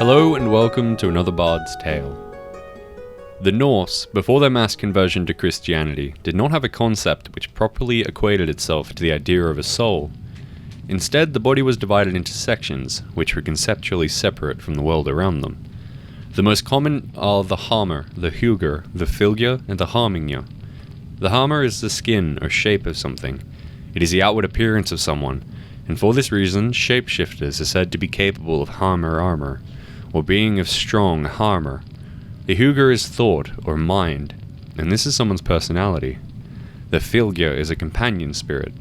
Hello and welcome to another Bard's Tale. The Norse, before their mass conversion to Christianity, did not have a concept which properly equated itself to the idea of a soul. Instead, the body was divided into sections, which were conceptually separate from the world around them. The most common are the hamr, the hugr, the fylgja, and the harmingja. The hamr is the skin or shape of something. It is the outward appearance of someone, and for this reason, shapeshifters are said to be capable of hamr armor, or being of strong hamr. The hugr is thought, or mind, and this is someone's personality. The fylgja is a companion spirit.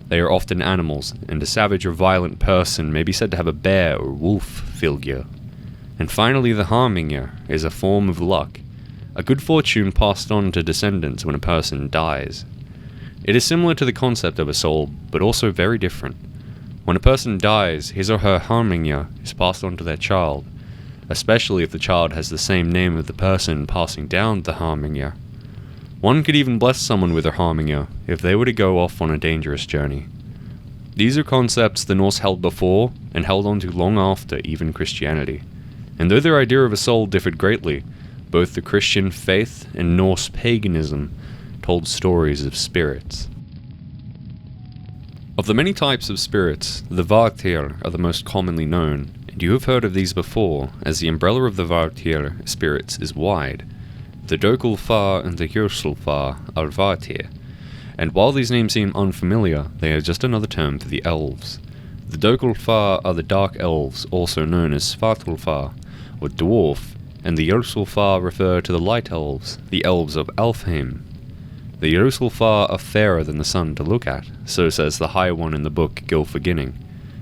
They are often animals, and a savage or violent person may be said to have a bear or wolf fylgja. And finally, the harmingja is a form of luck, a good fortune passed on to descendants when a person dies. It is similar to the concept of a soul, but also very different. When a person dies, his or her harmingja is passed on to their child, especially if the child has the same name of the person passing down the harmingja. One could even bless someone with their harmingja if they were to go off on a dangerous journey. These are concepts the Norse held before and held on to long after even Christianity. And though their idea of a soul differed greatly, both the Christian faith and Norse paganism told stories of spirits. Of the many types of spirits, the Vartir are the most commonly known, and you have heard of these before, as the umbrella of the Vartir spirits is wide. The Dokulfar and the Jursulfar are Vartir, and while these names seem unfamiliar, they are just another term for the elves. The Dokulfar are the dark elves, also known as Svartulfar, or dwarf, and the Jursulfar refer to the light elves, the elves of Alfheim. The Jursulfar are fairer than the sun to look at, so says the High One in the book Gylfaginning.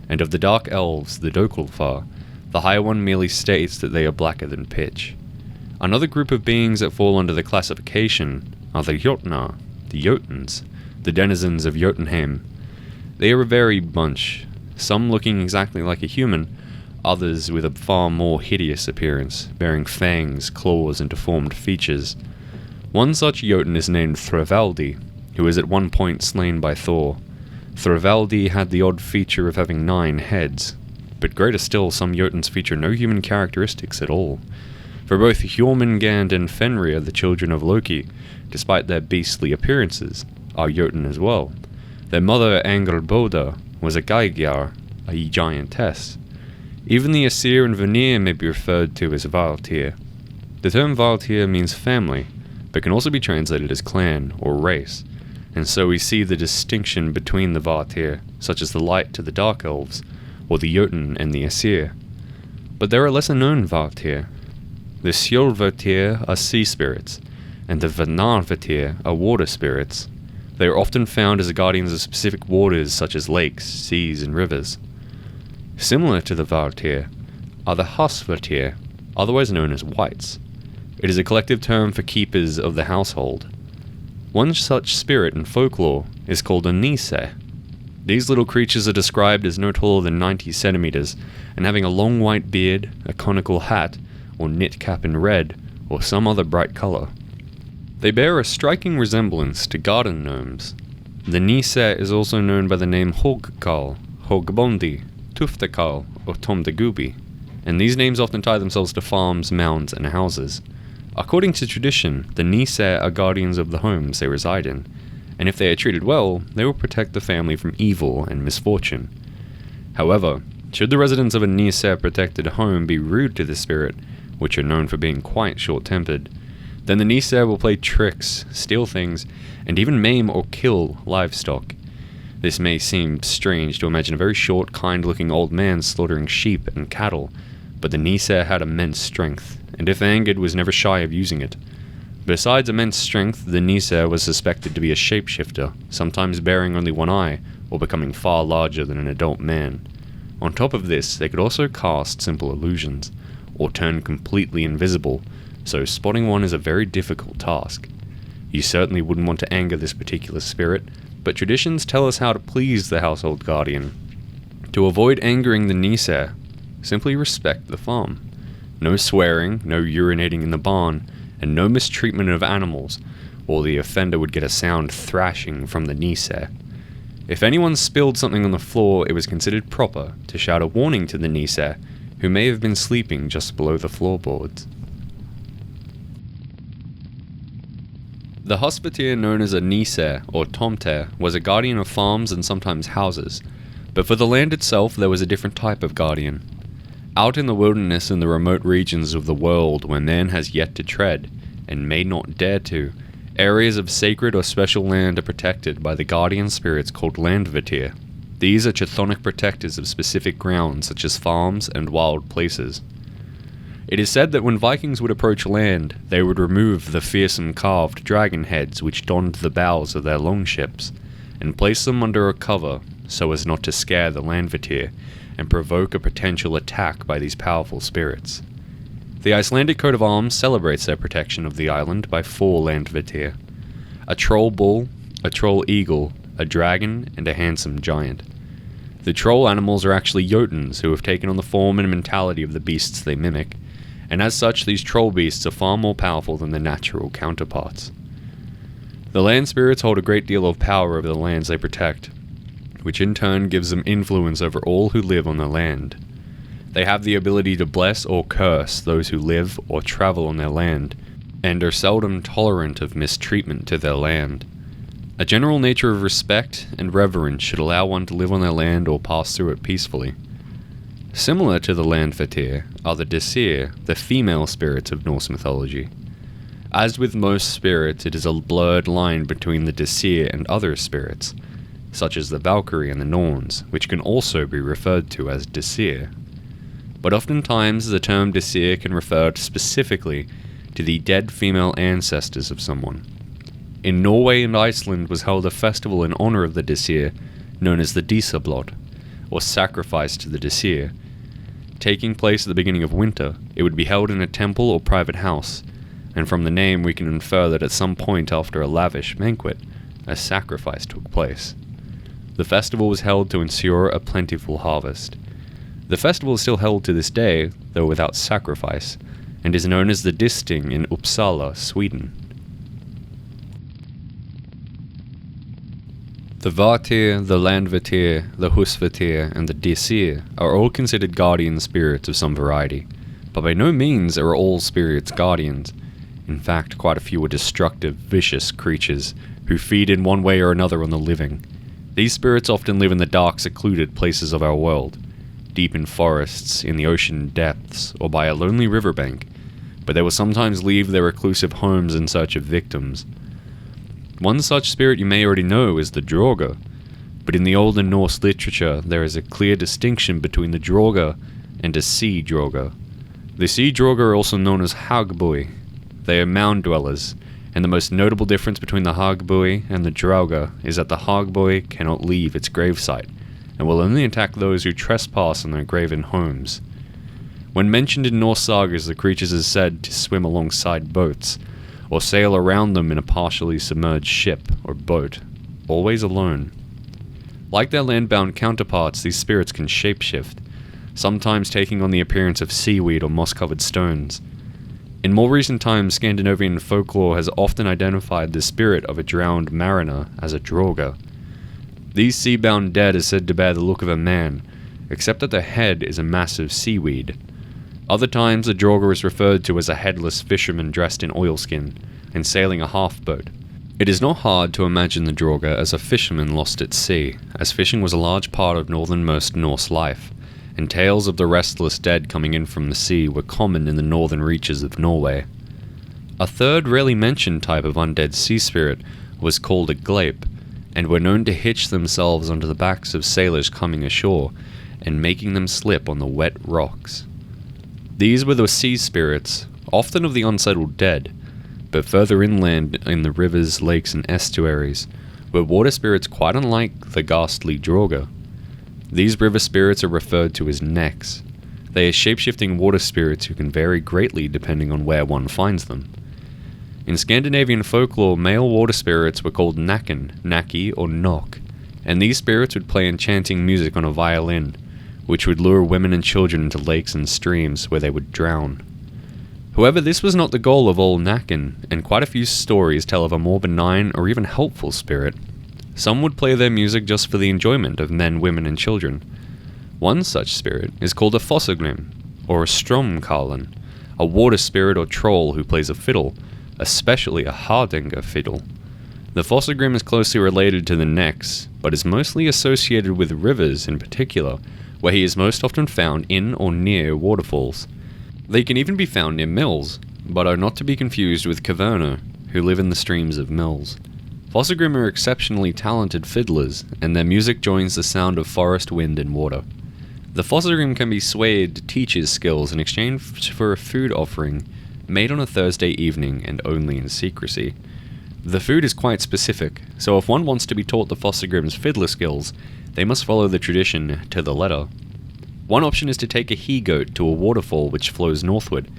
And of the dark elves, the Dokulfar, the High One merely states that they are blacker than pitch. Another group of beings that fall under the classification are the Jotnar, the Jotuns, the denizens of Jotunheim. They are a varied bunch, some looking exactly like a human, others with a far more hideous appearance, bearing fangs, claws, and deformed features. One such Jotun is named Thravaldi, who was at one point slain by Thor. Thravaldi had the odd feature of having 9 heads, but greater still, some Jotuns feature no human characteristics at all. For both Jormungand and Fenrir, the children of Loki, despite their beastly appearances, are Jotun as well. Their mother, Angerboda, was a Geigjar, a giantess. Even the Aesir and Vanir may be referred to as Valtyr. The term Valtyr means family, but can also be translated as clan or race, and so we see the distinction between the Valtyr, such as the light to the dark elves, or the Jotun and the Aesir. But there are lesser-known Valtyr. The Skjoldvatyr are sea spirits, and the Vanarvatyr are water spirits. They are often found as guardians of specific waters such as lakes, seas, and rivers. Similar to the Valtyr are the Hasvatyr, otherwise known as wights. It is a collective term for keepers of the household. One such spirit in folklore is called a Nisse. These little creatures are described as no taller than 90 centimeters and having a long white beard, a conical hat, or knit cap in red, or some other bright color. They bear a striking resemblance to garden gnomes. The Nisse is also known by the name Hogkal, Hogbondi, Tuftakal, or Tomdagubi, and these names often tie themselves to farms, mounds, and houses. According to tradition, the Nisse are guardians of the homes they reside in, and if they are treated well, they will protect the family from evil and misfortune. However, should the residents of a Nisse-protected home be rude to the spirit, which are known for being quite short-tempered, then the Nisse will play tricks, steal things, and even maim or kill livestock. This may seem strange to imagine a very short, kind-looking old man slaughtering sheep and cattle, but the Nisse had immense strength, and if angered was never shy of using it. Besides immense strength, the Nisse was suspected to be a shapeshifter, sometimes bearing only one eye, or becoming far larger than an adult man. On top of this, they could also cast simple illusions, or turn completely invisible, so spotting one is a very difficult task. You certainly wouldn't want to anger this particular spirit, but traditions tell us how to please the household guardian. To avoid angering the Nisse, simply respect the farm. No swearing, no urinating in the barn, and no mistreatment of animals, or the offender would get a sound thrashing from the Nisse. If anyone spilled something on the floor, it was considered proper to shout a warning to the Nisse who may have been sleeping just below the floorboards. The hospitier known as a Nise or Tomter was a guardian of farms and sometimes houses, but for the land itself there was a different type of guardian. Out in the wilderness in the remote regions of the world where man has yet to tread, and may not dare to, areas of sacred or special land are protected by the guardian spirits called Landvatir. These are chthonic protectors of specific grounds such as farms and wild places. It is said that when Vikings would approach land, they would remove the fearsome carved dragon heads which donned the bows of their longships, and place them under a cover so as not to scare the Landvatir and provoke a potential attack by these powerful spirits. The Icelandic coat of arms celebrates their protection of the island by 4 Landvatir: a troll bull, a troll eagle, a dragon, and a handsome giant. The troll animals are actually Jotuns who have taken on the form and mentality of the beasts they mimic, and as such these troll beasts are far more powerful than their natural counterparts. The land spirits hold a great deal of power over the lands they protect, which in turn gives them influence over all who live on the land. They have the ability to bless or curse those who live or travel on their land, and are seldom tolerant of mistreatment to their land. A general nature of respect and reverence should allow one to live on their land or pass through it peacefully. Similar to the Landvatir are the Disir, the female spirits of Norse mythology. As with most spirits, it is a blurred line between the Disir and other spirits, such as the Valkyrie and the Norns, which can also be referred to as Disir. But oftentimes the term Disir can refer specifically to the dead female ancestors of someone. In Norway and Iceland was held a festival in honor of the Disir, known as the Dísablot, or sacrifice to the Disir. Taking place at the beginning of winter, it would be held in a temple or private house, and from the name we can infer that at some point after a lavish banquet, a sacrifice took place. The festival was held to ensure a plentiful harvest. The festival is still held to this day, though without sacrifice, and is known as the Disting in Uppsala, Sweden. The Vatir, the Landvatir, the Husvatir, and the Disir are all considered guardian spirits of some variety, but by no means are all spirits guardians. In fact, quite a few are destructive, vicious creatures who feed in one way or another on the living. These spirits often live in the dark, secluded places of our world, deep in forests, in the ocean depths, or by a lonely riverbank, but they will sometimes leave their reclusive homes in search of victims. One such spirit you may already know is the Draugr, but in the older Norse literature there is a clear distinction between the Draugr and a sea Draugr. The sea Draugr are also known as Hagbui. They are mound dwellers, and the most notable difference between the Hagbui and the Draugr is that the Hagbui cannot leave its gravesite, and will only attack those who trespass on their graven homes. When mentioned in Norse sagas, the creatures are said to swim alongside boats, or sail around them in a partially submerged ship or boat, always alone. Like their land-bound counterparts, these spirits can shapeshift, sometimes taking on the appearance of seaweed or moss-covered stones. In more recent times, Scandinavian folklore has often identified the spirit of a drowned mariner as a Draugr. These sea-bound dead are said to bear the look of a man, except that their head is a massive seaweed. Other times, the Draugr is referred to as a headless fisherman dressed in oilskin and sailing a half-boat. It is not hard to imagine the Draugr as a fisherman lost at sea, as fishing was a large part of northernmost Norse life, and tales of the restless dead coming in from the sea were common in the northern reaches of Norway. A third rarely mentioned type of undead sea spirit was called a Gleip, and were known to hitch themselves onto the backs of sailors coming ashore and making them slip on the wet rocks. These were the sea spirits, often of the unsettled dead, but further inland in the rivers, lakes, and estuaries, were water spirits quite unlike the ghastly Draugr. These river spirits are referred to as necks. They are shape-shifting water spirits who can vary greatly depending on where one finds them. In Scandinavian folklore, male water spirits were called nakken, naki, or nok, and these spirits would play enchanting music on a violin, which would lure women and children into lakes and streams where they would drown. However, this was not the goal of all nakken, and quite a few stories tell of a more benign or even helpful spirit. Some would play their music just for the enjoyment of men, women, and children. One such spirit is called a Fossa Groom, or a stromkallen, a water spirit or troll who plays a fiddle, especially a Hardanger fiddle. The Fossa Groom is closely related to the Nex, but is mostly associated with rivers in particular, where he is most often found in or near waterfalls. They can even be found near mills, but are not to be confused with Caverna, who live in the streams of mills. Fossa Groom are exceptionally talented fiddlers, and their music joins the sound of forest, wind, and water. The Fossa Groom can be swayed to teach his skills in exchange for a food offering made on a Thursday evening and only in secrecy. The food is quite specific, so if one wants to be taught the Fossa Groom's fiddler skills, they must follow the tradition to the letter. One option is to take a he-goat to a waterfall which flows northward,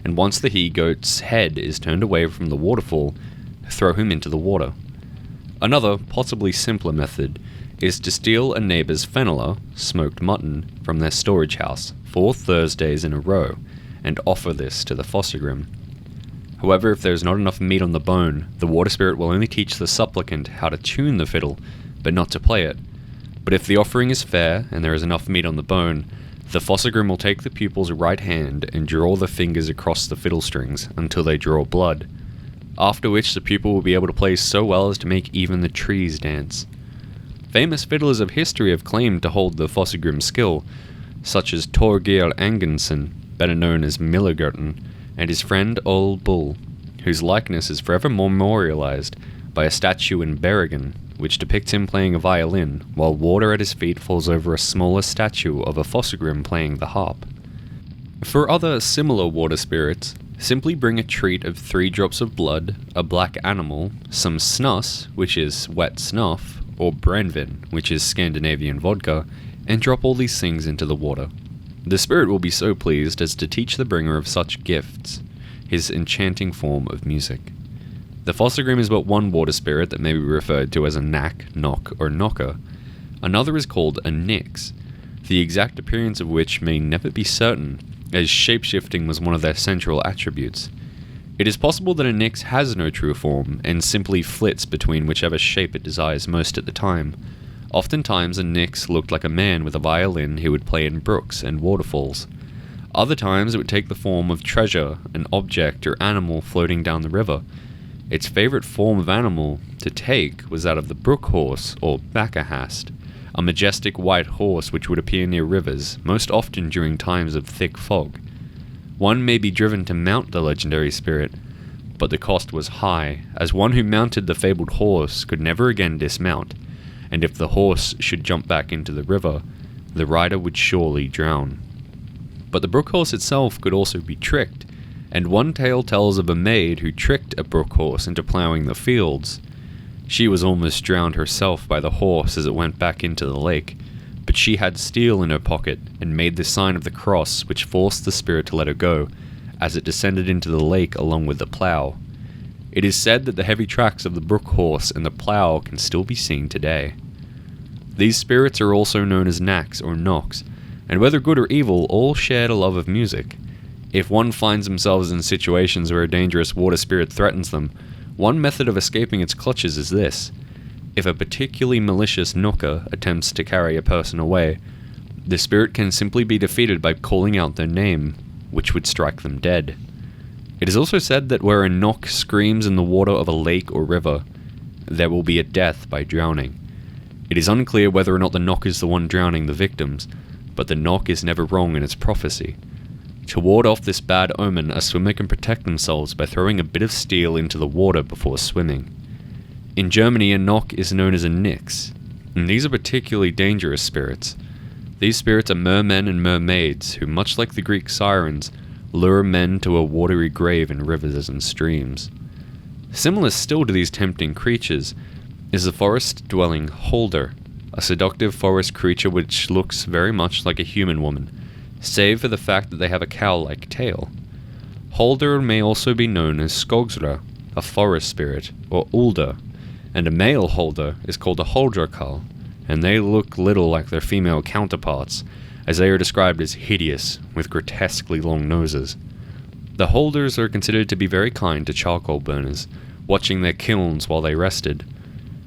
and once the he-goat's head is turned away from the waterfall, throw him into the water. Another, possibly simpler method, is to steal a neighbour's fenneler, smoked mutton, from their storage house 4 Thursdays in a row, and offer this to the Fossa Groom. However, if there is not enough meat on the bone, the water spirit will only teach the supplicant how to tune the fiddle, but not to play it. But if the offering is fair, and there is enough meat on the bone, the Fossa Groom will take the pupil's right hand and draw the fingers across the fiddle strings until they draw blood, after which the pupil will be able to play so well as to make even the trees dance. Famous fiddlers of history have claimed to hold the Fossa Groom skill, such as Torgeir Angensen, better known as Millergurten, and his friend Ol Bull, whose likeness is forever memorialized by a statue in Bergen, which depicts him playing a violin, while water at his feet falls over a smaller statue of a Fossa Groom playing the harp. For other similar water spirits, simply bring a treat of 3 drops of blood, a black animal, some snus, which is wet snuff, or brennvin, which is Scandinavian vodka, and drop all these things into the water. The spirit will be so pleased as to teach the bringer of such gifts his enchanting form of music. The Fossa Groom is but one water spirit that may be referred to as a knack, knock, or knocker. Another is called a nix, the exact appearance of which may never be certain, as shapeshifting was one of their central attributes. It is possible that a nix has no true form, and simply flits between whichever shape it desires most at the time. Oftentimes a nix looked like a man with a violin who would play in brooks and waterfalls. Other times it would take the form of treasure, an object or animal floating down the river. Its favourite form of animal to take was that of the brook horse, or bakahast, a majestic white horse which would appear near rivers, most often during times of thick fog. One may be driven to mount the legendary spirit, but the cost was high, as one who mounted the fabled horse could never again dismount, and if the horse should jump back into the river, the rider would surely drown. But the brook horse itself could also be tricked, and one tale tells of a maid who tricked a brook horse into ploughing the fields. She was almost drowned herself by the horse as it went back into the lake, but she had steel in her pocket and made the sign of the cross which forced the spirit to let her go, as it descended into the lake along with the plough. It is said that the heavy tracks of the brook horse and the plough can still be seen today. These spirits are also known as knacks or knocks, and whether good or evil, all shared a love of music. If one finds themselves in situations where a dangerous water spirit threatens them, one method of escaping its clutches is this. If a particularly malicious knocker attempts to carry a person away, the spirit can simply be defeated by calling out their name, which would strike them dead. It is also said that where a knock screams in the water of a lake or river, there will be a death by drowning. It is unclear whether or not the knock is the one drowning the victims, but the knock is never wrong in its prophecy. To ward off this bad omen, a swimmer can protect themselves by throwing a bit of steel into the water before swimming. In Germany, a knock is known as a nix, and these are particularly dangerous spirits. These spirits are mermen and mermaids who, much like the Greek sirens, lure men to a watery grave in rivers and streams. Similar still to these tempting creatures is the forest-dwelling holder, a seductive forest creature which looks very much like a human woman, save for the fact that they have a cow-like tail. Holder may also be known as skogsra, a forest spirit, or ulder, and a male holder is called a holdrakal, and they look little like their female counterparts, as they are described as hideous, with grotesquely long noses. The holders are considered to be very kind to charcoal burners, watching their kilns while they rested.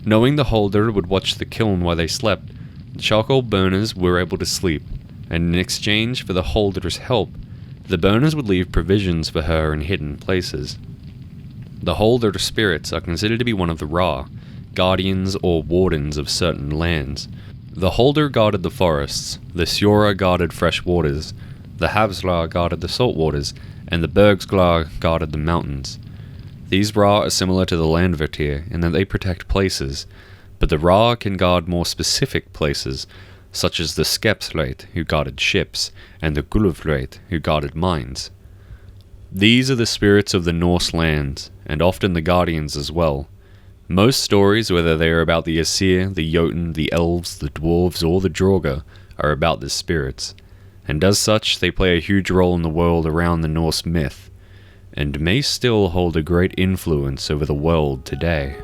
Knowing the holder would watch the kiln while they slept, the charcoal burners were able to sleep, and in exchange for the holder's help, The burners would leave provisions for her in hidden places. The Holder spirits are considered to be one of the Ra, guardians or wardens of certain lands. The Holder guarded the forests, the Sjora guarded fresh waters, the Havsla guarded the salt waters, and the Bergsglar guarded the mountains. These Ra are similar to the Landvertir in that they protect places, but the Ra can guard more specific places, such as the Skepsleit, who guarded ships, and the Gulufleit, who guarded mines. These are the spirits of the Norse lands, and often the guardians as well. Most stories, whether they are about the Aesir, the Jotun, the Elves, the Dwarves, or the Draugr, are about the spirits, and as such they play a huge role in the world around the Norse myth, and may still hold a great influence over the world today.